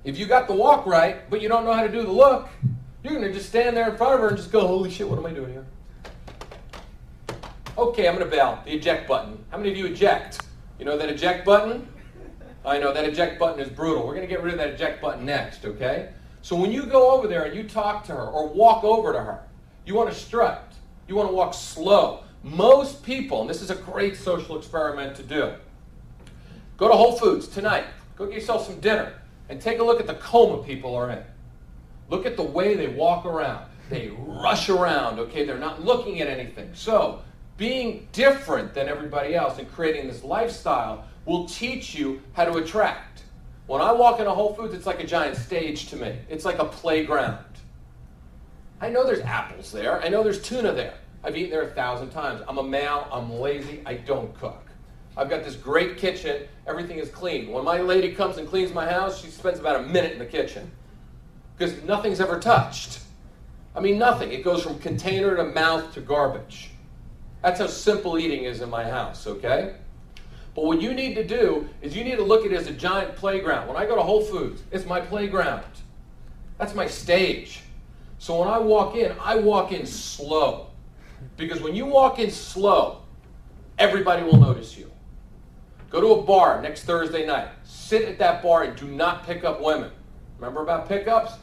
If you got the walk right, but you don't know how to do the look, you're going to just stand there in front of her and just go, holy shit, what am I doing here? Okay, I'm going to bail. The eject button. How many of you eject? You know that eject button? I know, that eject button is brutal. We're going to get rid of that eject button next, okay? So when you go over there and you talk to her or walk over to her, you want to strut. You want to walk slow. Most people, and this is a great social experiment to do, go to Whole Foods tonight. Go get yourself some dinner and take a look at the coma people are in. Look at the way they walk around. They rush around, okay? They're not looking at anything. So being different than everybody else and creating this lifestyle will teach you how to attract. When I walk into Whole Foods, it's like a giant stage to me. It's like a playground. I know there's apples there. I know there's tuna there. I've eaten there 1,000 times. I'm a male. I'm lazy. I don't cook. I've got this great kitchen. Everything is clean. When my lady comes and cleans my house, she spends about a minute in the kitchen because nothing's ever touched. I mean, nothing. It goes from container to mouth to garbage. That's how simple eating is in my house, okay? But what you need to do is you need to look at it as a giant playground. When I go to Whole Foods, it's my playground. That's my stage. So when I walk in slow. Because when you walk in slow, everybody will notice you. Go to a bar next Thursday night. Sit at that bar and do not pick up women. Remember about pickups?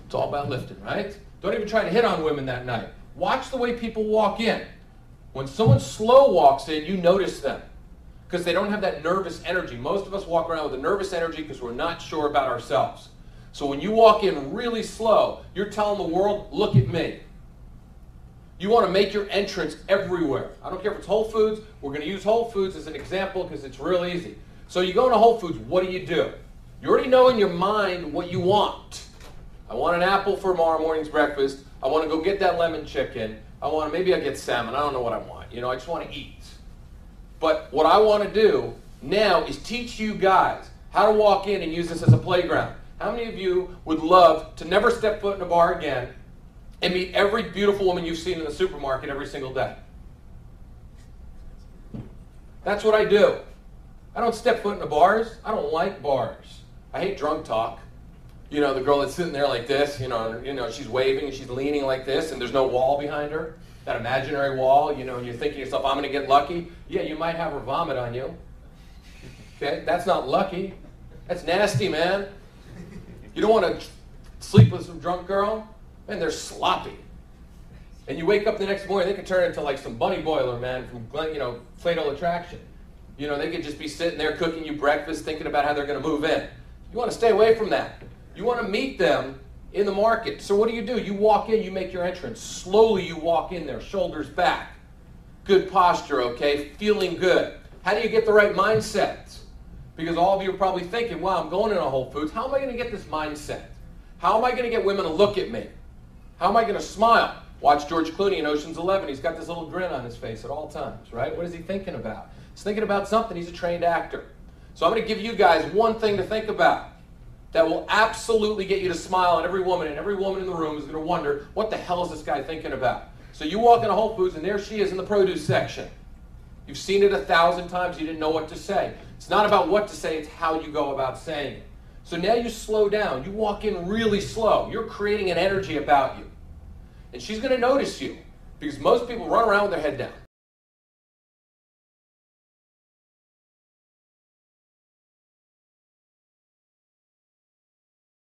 It's all about lifting, right? Don't even try to hit on women that night. Watch the way people walk in. When someone slow walks in, you notice them. Because they don't have that nervous energy. Most of us walk around with a nervous energy because we're not sure about ourselves. So when you walk in really slow, you're telling the world, look at me. You want to make your entrance everywhere. I don't care if it's Whole Foods. We're going to use Whole Foods as an example because it's real easy. So you go into Whole Foods, what do? You already know in your mind what you want. I want an apple for tomorrow morning's breakfast. I want to go get that lemon chicken. Maybe I'll get salmon. I don't know what I want. I just want to eat. But what I want to do now is teach you guys how to walk in and use this as a playground. How many of you would love to never step foot in a bar again and meet every beautiful woman you've seen in the supermarket every single day? That's what I do. I don't step foot in the bars. I don't like bars. I hate drunk talk. The girl that's sitting there like this, she's waving and she's leaning like this and there's no wall behind her. That imaginary wall, and you're thinking to yourself, I'm going to get lucky. Yeah, you might have her vomit on you. Okay, that's not lucky. That's nasty, man. You don't want to sleep with some drunk girl? Man, they're sloppy. And you wake up the next morning, they could turn into like some bunny boiler, man, from, Fatal Attraction. They could just be sitting there cooking you breakfast, thinking about how they're going to move in. You want to stay away from that. You want to meet them in the market. So what do? You walk in, you make your entrance. Slowly you walk in there, shoulders back. Good posture, okay? Feeling good. How do you get the right mindset? Because all of you are probably thinking, wow, I'm going into Whole Foods. How am I going to get this mindset? How am I going to get women to look at me? How am I going to smile? Watch George Clooney in Ocean's 11. He's got this little grin on his face at all times, right? What is he thinking about? He's thinking about something. He's a trained actor. So I'm going to give you guys one thing to think about that will absolutely get you to smile, and every woman in the room is going to wonder, what the hell is this guy thinking about? So you walk into Whole Foods, and there she is in the produce section. You've seen it 1,000 times. You didn't know what to say. It's not about what to say. It's how you go about saying it. So now you slow down. You walk in really slow. You're creating an energy about you. And she's going to notice you because most people run around with their head down.